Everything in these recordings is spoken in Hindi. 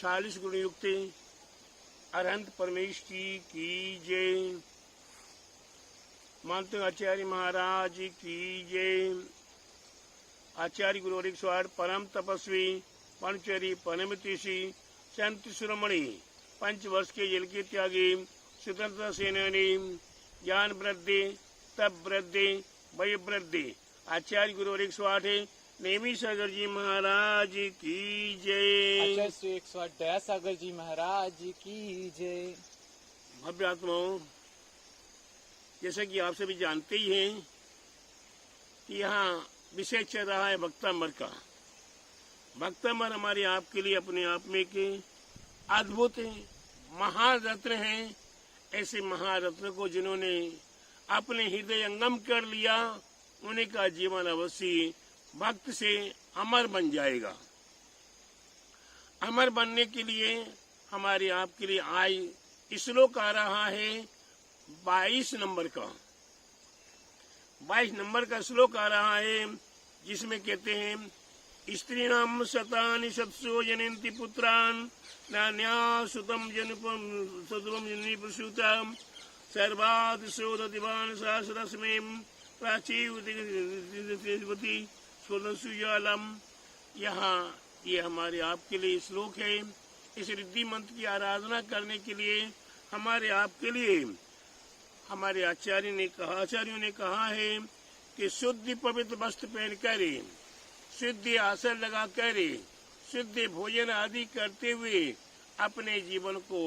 40 गुण युक्त अरहंत परमेश्वरी की जय। महंत आचार्य महाराज की जय। आचार्य गुरु 108 परम तपस्वी पंचरी परमतिषि संत शिरोमणि 5 वर्ष के जेल के त्यागी स्वतंत्रता सेनानी ज्ञान वृद्धि तप वृद्धि वय वृद्धि आचार्य गुरु 108 नेमी सागर जी महाराज की जय। आचार्य श्री 108 दया सागर जी महाराज की जय। भव्य आत्माओं, जैसा कि आप सभी जानते ही हैं कि यहाँ विषय चल रहा है भक्तामर का। भक्तामर हमारे आपके लिए अपने आप में के अद्भुत महारत्न हैं। ऐसे महारत्न को जिन्होंने अपने हृदय अंगम कर लिया, उन्हीं का जीवन अवश्य भक्त से अमर बन जाएगा। अमर बनने के लिए हमारे आपके लिए आज श्लोक आ रहा है 22 नंबर का। 22 नंबर का श्लोक आ रहा है, जिसमें कहते हैं स्त्रीणाम शतानि शतसो जनयन्ति पुत्रान् नान्या सुतम जनि प्रसूताम् सर्वात् शोधतिवान् सहस्रस्में प्राचीवती सुजालम। यहाँ ये हमारे आपके लिए श्लोक है। इस रिद्धि मंत्र की आराधना करने के लिए हमारे आपके लिए हमारे आचार्यों ने कहा है कि शुद्ध पवित्र वस्त्र पहन कर, शुद्ध आसन लगा कर, शुद्ध भोजन आदि करते हुए अपने जीवन को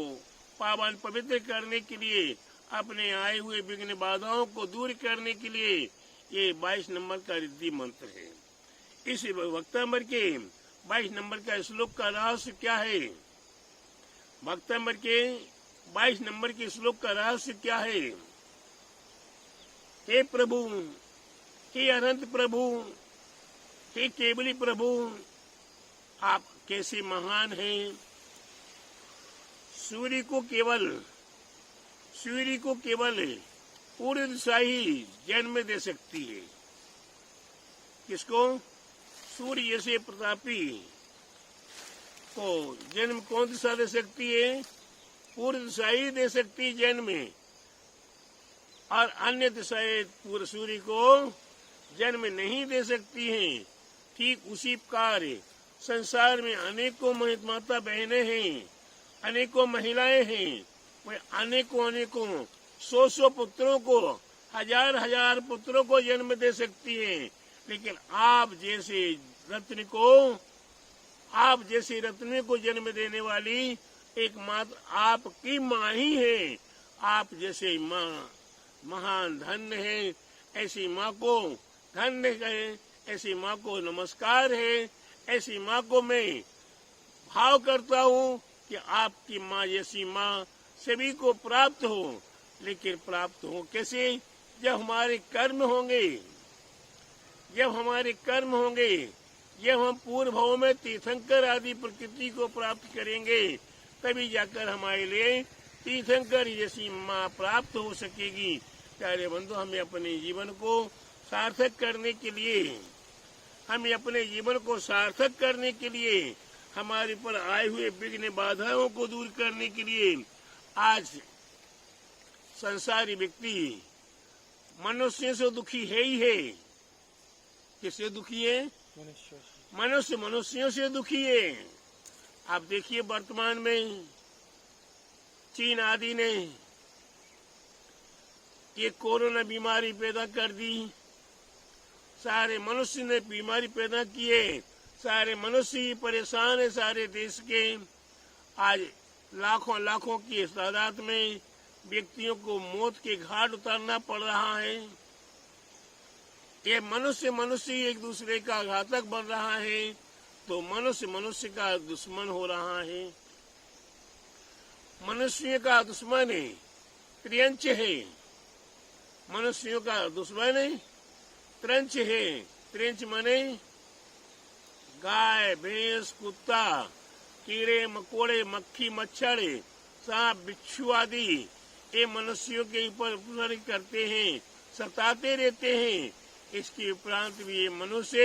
पावन पवित्र करने के लिए, अपने आए हुए विघ्न बाधाओं को दूर करने के लिए ये 22 नंबर का रिद्धि मंत्र है। इस भक्तामर के 22 नंबर का श्लोक का रहस्य क्या है? भक्तामर के 22 नंबर के श्लोक का रहस्य क्या है? हे प्रभु, हे अनंत प्रभु, हे केवली प्रभु, आप कैसे महान हैं। सूर्य को केवल पूरी दिशा ही जन्म दे सकती है। किसको? सूर्य जैसे प्रतापी को जन्म कौन दिशा दे सकती है? पूरी दिशा ही दे सकती है जन्म, और अन्य दिशाएं पूरे सूर्य को जन्म नहीं दे सकती हैं। ठीक उसी प्रकार संसार में अनेकों माता बहनें हैं, अनेकों महिलाएं हैं, वे अनेकों 100 पुत्रों को, हजार पुत्रों को जन्म दे सकती हैं। लेकिन आप जैसे रत्न को जन्म देने वाली एकमात्र आपकी माँ ही है। आप जैसे माँ महान धन्य है। ऐसी माँ को धन्य है, ऐसी माँ को नमस्कार है। ऐसी माँ को मैं भाव करता हूँ कि आपकी माँ जैसी माँ सभी को प्राप्त हो। लेकिन प्राप्त हो कैसे? जब हमारे कर्म होंगे, जब हम पूर्व भाव में तीर्थंकर आदि प्रकृति को प्राप्त करेंगे, तभी जाकर हमारे लिए तीर्थंकर जैसी माँ प्राप्त हो सकेगी। प्यारे बंधु, हमें अपने जीवन को सार्थक करने के लिए हमारे पर आए हुए विघ्न बाधाओं को दूर करने के लिए आज संसारी व्यक्ति मनुष्य से दुखी है ही है। किससे दुखी है? मनुष्यों से दुखी है। आप देखिए, वर्तमान में चीन आदि ने ये कोरोना बीमारी पैदा कर दी। सारे मनुष्य ने बीमारी पैदा की है। सारे मनुष्य ही परेशान है। सारे देश के आज लाखों की तादाद में व्यक्तियों को मौत के घाट उतारना पड़ रहा है। ये मनुष्य एक दूसरे का घातक बन रहा है, तो मनुष्य का दुश्मन हो रहा है। मनुष्य का दुश्मन त्रियंच है। मनुष्यों का दुश्मन त्रंच है। त्रंच माने गाय, भैंस, कुत्ता, कीड़े मकोड़े, मक्खी, मच्छर, सांप, बिच्छू आदि ये मनुष्यों के ऊपर करते हैं, सताते रहते हैं। इसके उपरांत भी ये मनुष्य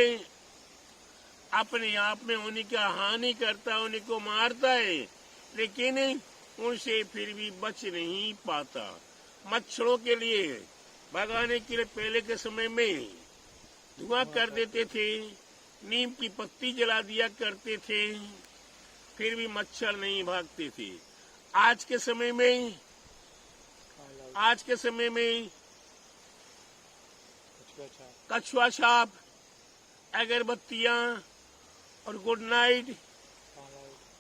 अपने आप में उन्हीं का हानि करता है, उन्हीं को मारता है, लेकिन उनसे फिर भी बच नहीं पाता। मच्छरों के लिए भगाने के लिए पहले के समय में धुआं कर देते थे, नीम की पत्ती जला दिया करते थे, फिर भी मच्छर नहीं भागते थे। आज के समय में कछुआ छाप, अगरबत्तियां और गुड नाइट,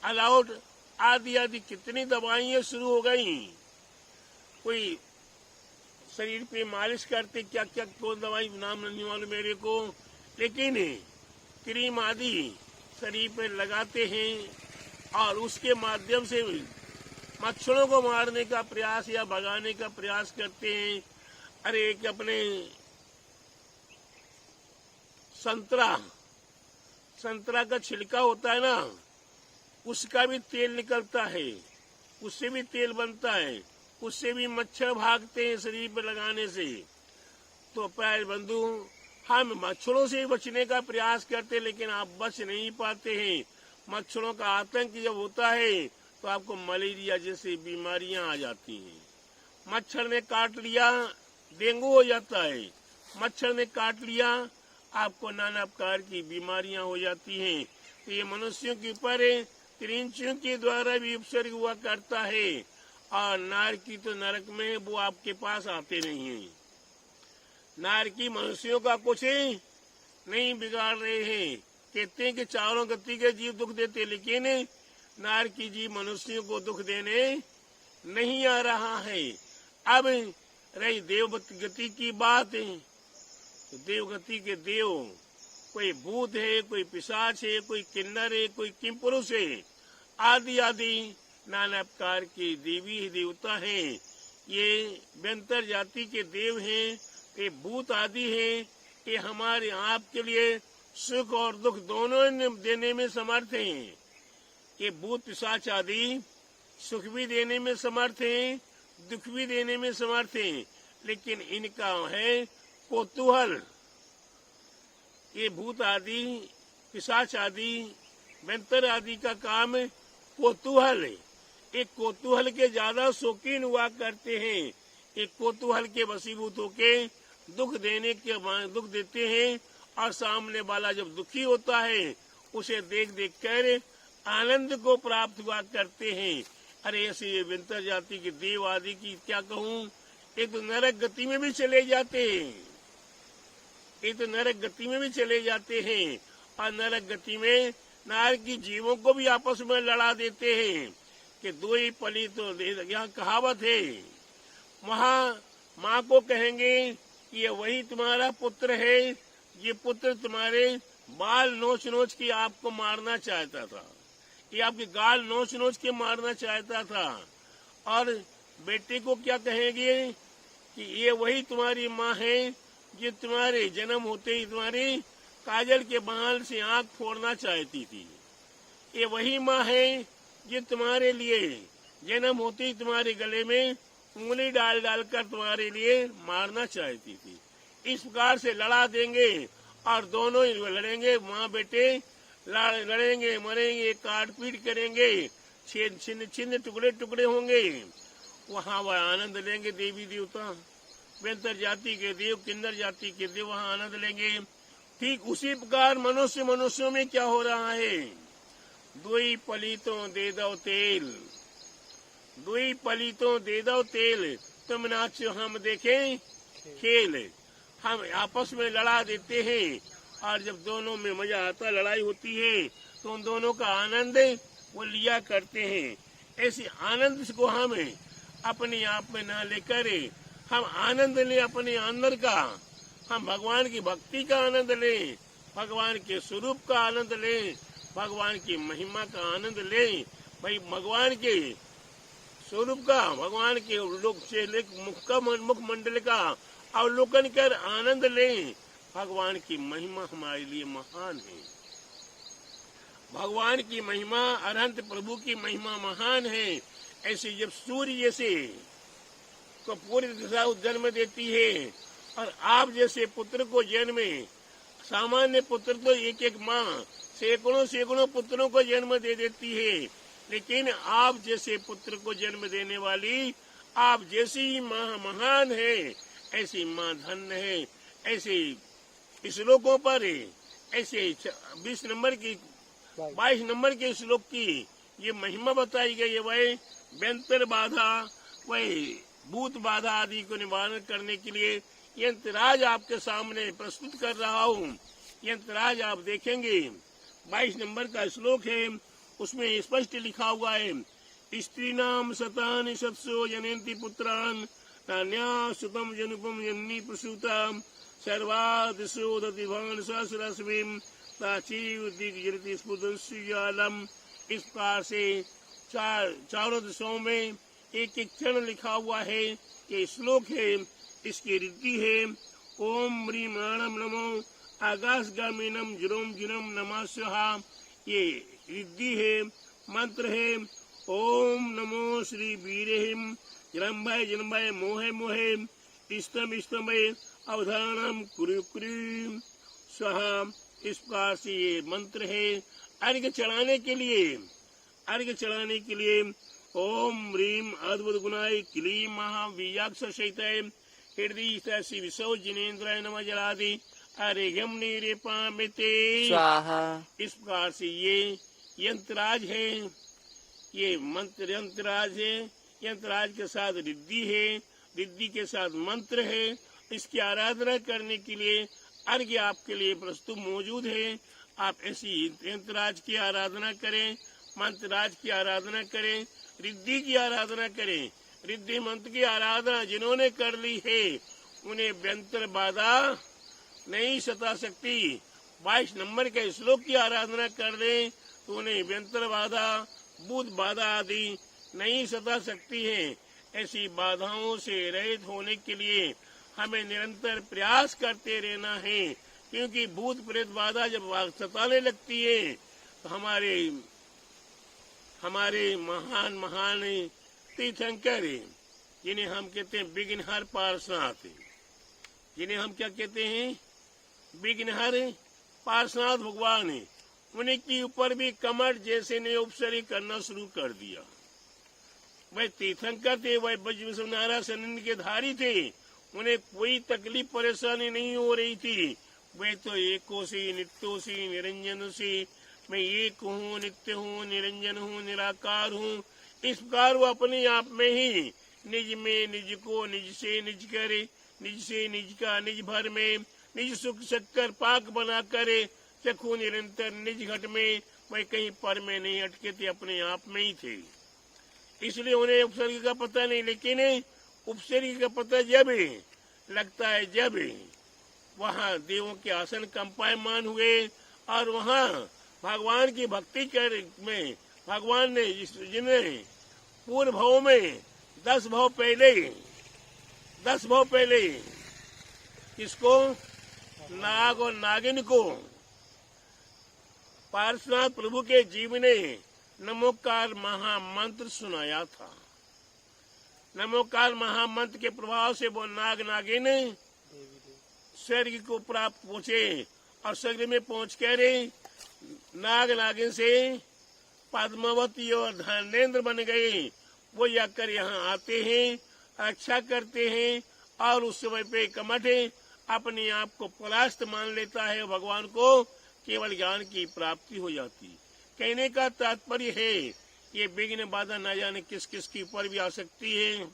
अलाउड आदि आदि कितनी दवाइयां शुरू हो गई। कोई शरीर पे मालिश करते, क्या क्या कौन दवाई नाम नहीं मालूम मेरे को, लेकिन क्रीम आदि शरीर पे लगाते हैं और उसके माध्यम से मच्छरों को मारने का प्रयास या भगाने का प्रयास करते हैं। अरे एक अपने संतरा का छिलका होता है ना, उसका भी तेल निकलता है, उससे भी तेल बनता है, उससे भी मच्छर भागते हैं शरीर पर लगाने से। तो प्यारे बंधु, हम मच्छरों से बचने का प्रयास करते हैं, लेकिन आप बच नहीं पाते हैं। मच्छरों का आतंक जब होता है तो आपको मलेरिया जैसी बीमारियां आ जाती हैं। मच्छर ने काट लिया, डेंगू हो जाता है। मच्छर ने काट लिया, आपको नाना प्रकार की बीमारियां हो जाती हैं। तो ये मनुष्यों के ऊपर त्रिंचियों के द्वारा भी उपसर्ग हुआ करता है, और नार की तो नरक में है, वो आपके पास आते नहीं है। नार की मनुष्यों का कुछ नहीं बिगाड़ रहे हैं। कहते हैं कि चारों गति के जीव दुख देते, लेकिन नार की जीव मनुष्यों को दुख देने नहीं आ रहा है। अब रही देव गति की बात, तो देवगति के देव कोई भूत है, कोई पिशाच है, कोई किन्नर है, कोई किमपुरुष है, आदि आदि नाना प्रकार के देवी देवता हैं। ये व्यंतर जाति के देव हैं, ये भूत आदि हैं। ये हमारे आपके लिए सुख और दुख दोनों देने में समर्थ हैं। ये भूत पिशाच आदि सुख भी देने में समर्थ हैं, दुख भी देने में समर्थ हैं, लेकिन इनका है कौतूहल। ये भूत आदि, पिशाच आदि, व्यंतर आदि का काम कौतूहल है। एक कौतूहल के ज्यादा शौकीन हुआ करते हैं। एक कौतूहल के वशीभूत होके दुख देते हैं, और सामने वाला जब दुखी होता है उसे देख देख कर आनंद को प्राप्त हुआ करते हैं। अरे ऐसे ये व्यंतर जाति के देव आदि की क्या कहूँ, एक तो नरक गति में भी चले जाते हैं, और नरक गति में नार की जीवों को भी आपस में लड़ा देते हैं कि दो ही पली तो यहाँ कहावत है। वहाँ माँ को कहेंगे कि ये वही तुम्हारा पुत्र है, ये पुत्र तुम्हारे बाल नोच नोच के आपको मारना चाहता था, ये आपके गाल नोच नोच के मारना चाहता था। और बेटे को क्या कहेंगे कि ये वही तुम्हारी माँ है, ये तुम्हारे जन्म होते ही तुम्हारी काजल के बाल से आंख फोड़ना चाहती थी। ये वही माँ है, ये तुम्हारे लिए जन्म होते ही तुम्हारे गले में उंगली डाल डालकर तुम्हारे लिए मारना चाहती थी। इस प्रकार से लड़ा देंगे, और दोनों ही लड़ेंगे, माँ बेटे लड़ेंगे, मरेंगे, काट पीट करेंगे, छिन्न टुकड़े टुकड़े होंगे। वहाँ वह आनंद लेंगे देवी देवता, व्यंतर जाति के देव, किन्नर जाति के देव वहाँ आनंद लेंगे। ठीक उसी प्रकार मनुष्यों में क्या हो रहा है, दुई पलीतों दे दो तेल, दुई पलीतों दे दो तेल, तुम नाचो हम देखें खेल। हम आपस में लड़ा देते हैं, और जब दोनों में मजा आता, लड़ाई होती है, तो उन दोनों का आनंद वो लिया करते हैं। ऐसे आनंद को हम अपने आप में न लेकर हम आनंद लें अपने अंदर का, हम भगवान की भक्ति का आनंद लें, भगवान के स्वरूप का आनंद लें, भगवान की महिमा का आनंद लें। भाई भगवान के स्वरूप का, भगवान के मुख मंडल का अवलोकन कर आनंद लें। भगवान की महिमा हमारे लिए महान है, भगवान की महिमा, अनंत प्रभु की महिमा महान है। ऐसे जब सूर्य जैसे को पूरी दिशा जन्म देती है, और आप जैसे पुत्र को जन्म, सामान्य पुत्र तो एक एक माँ सैकड़ों सैकड़ों पुत्रों को जन्म दे देती है, लेकिन आप जैसे पुत्र को जन्म देने वाली, आप जैसी माँ महान है, ऐसी माँ धन्य है। ऐसे श्लोकों पर ऐसे 22 नंबर के श्लोक की ये महिमा बताई गई है। वह व्यंतर बाधा, वह भूत बाधा आदि को निवारण करने के लिए यंत्रराज आपके सामने प्रस्तुत कर रहा हूँ। यंत्रराज आप देखेंगे 22 नंबर का श्लोक है, उसमें स्पष्ट लिखा हुआ है, स्त्रीणाम शतानि शतसो जनयन्ति पुत्रान् नान्या सुतम जनुपम जन्नी प्रसूता सर्वादिशो दतिभान सहस्रस्मिं ताचीव दिग्जरति स्फुटंसुजालम। इस प्रकार से चारों दिशाओं में एक एक चरण लिखा हुआ है। ये श्लोक है, इसकी रिद्धि है। ओम ह्रीं ह्राणम नमो आकाशगामिनम जुरोम जुरम नमः स्वाहा, ये रिद्धि है, मंत्र है। ओम नमो श्री वीरेहिम जलम्भय जलम्भय मोहे मोहे इष्टम इष्टमय अवधारणम कुरु कुरु स्वाहा। इस प्रकार से ये मंत्र है। अर्घ्य चढ़ाने के लिए ओम ह्रीं अद्भुत गुणाय क्लीं महावीर्याक्ष सहिताय हृदय श्री विसौ जिनेन्द्राय नमः जलादि अर्घ्यम निरेपामिते स्वाहा। इस प्रकार से ये यंत्रराज है, ये मंत्र यंत्रराज है। यंत्रराज के साथ रिद्धि है, रिद्धि के साथ मंत्र है। इसकी आराधना करने के लिए अर्घ्य आपके लिए प्रस्तुत मौजूद है। आप ऐसी यंत्रराज की आराधना करें, मंत्रराज की आराधना करें, रिद्धि की आराधना करें। रिद्धि मंत्र की आराधना जिन्होंने कर ली है, उन्हें व्यंतर बाधा नहीं सता सकती। 22 नंबर के श्लोक की आराधना कर ले तो उन्हें व्यंतर बाधा, भूत बाधा आदि नहीं सता सकती है। ऐसी बाधाओं से रहित होने के लिए हमें निरंतर प्रयास करते रहना है, क्योंकि भूत प्रेत बाधा जब सताने लगती है तो हमारे महान तीर्थंकर, जिन्हें हम कहते हैं विघ्नहर पार्श्वनाथ, जिन्हें हम क्या कहते हैं, विघ्नहर पार्श्वनाथ भगवान, उन्हीं के ऊपर भी कमर जैसे ने उपसर्ग करना शुरू कर दिया। वह तीर्थंकर थे, वह ब्रजविश्वनारायण सन्निधि के धारी थे, उन्हें कोई तकलीफ परेशानी नहीं हो रही थी। वे तो एकोसी नित्योसी निरंजनोसी, मैं एक हूँ, नित्य हूँ, निरंजन हूँ, निराकार हूँ। इस प्रकार वो अपने आप में ही निज में निज को, निज से निज करे, निज से निज का निज भर में, निज सुख शक्कर पाक बना करे चखू निरंतर निज घट में। वह कहीं पर में नहीं अटके थे, अपने आप में ही थे, इसलिए उन्हें उपसर्ग का पता नहीं। लेकिन उपसर्ग का पता जब लगता है जब वहाँ देवों के आसन कंपायमान हुए और वहाँ भगवान की भक्ति कर में भगवान ने जिन्हें पूर्व भाव में 10 भाव पहले किसको, नाग और नागिन को पार्श्वनाथ प्रभु के जीव ने नमोकार महामंत्र सुनाया था। नमोकार महामंत्र के प्रभाव से वो नाग नागिन स्वर्ग को प्राप्त पहुंचे और स्वर्ग में पहुंच कर नाग नागिन से पद्मावती और धनेन्द्र बन गए। वो जाकर यहाँ आते हैं, रक्षा करते हैं और उस समय पे कमठ अपने आप को परास्त मान लेता है, भगवान को केवल ज्ञान की प्राप्ति हो जाती। कहने का तात्पर्य है ये विघ्न बाधा न जाने किस किस के ऊपर भी आ सकती है।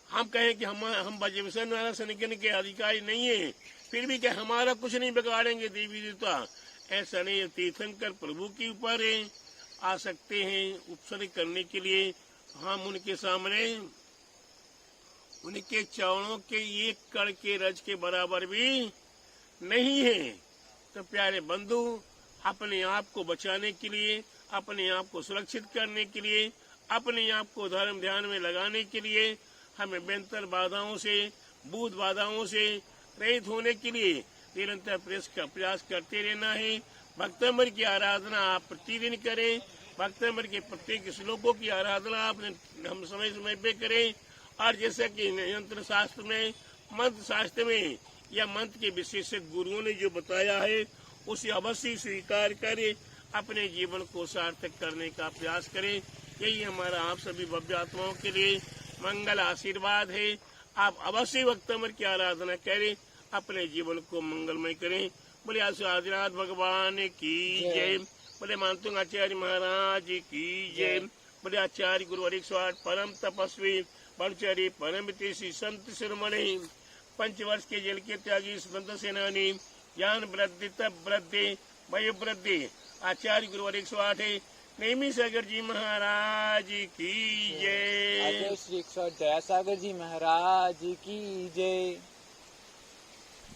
हम कहें कि हम ब्रजविश्वनारायण सन्निधि के अधिकारी नहीं है, फिर भी क्या हमारा कुछ नहीं बिगाड़ेंगे देवी देवता, ऐसा नहीं। तीर्थंकर प्रभु के ऊपर आ सकते हैं उपसर्ग करने के लिए। हम उनके सामने उनके चरणों के एक कण के रज के बराबर भी नहीं है। तो प्यारे बंधु, अपने आप को बचाने के लिए, अपने आप को सुरक्षित करने के लिए, अपने आप को धर्म ध्यान में लगाने के लिए हमें व्यंतर बाधाओं से, भूत बाधाओं से रहित होने के लिए निरंतर प्रयास करते रहना है। भक्तमर की आराधना आप प्रतिदिन करें। भक्तमर के प्रत्येक श्लोकों की आराधना आप हम समय समय पे करें। और जैसा कि यंत्र शास्त्र में, मंत्र शास्त्र में या मंत्र के विशेषज्ञ गुरुओं ने जो बताया है उसे अवश्य स्वीकार करें, अपने जीवन को सार्थक करने का प्रयास करें। यही हमारा आप सभी भव्य आत्माओं के लिए मंगल आशीर्वाद है। आप अवश्य वक्तव्य की आराधना करें, अपने जीवन को मंगलमय करें। बोले आदिनाथ भगवान की जय। बोले मानतुंग आचार्य महाराज की जय। बोले आचार्य गुरुवर 108 परम तपस्वी ब्रह्मचारी परम हितैषी संत शिरोमणि पंचवर्ष के जेल के त्यागी स्वतंत्र सेनानी ज्ञान वृद्धि तप वृद्धि वयो वृद्धि आचार्य गुरुवर 108 नेमी सागर जी महाराज की जय। श्री 108 दया सागर जी महाराज की जय।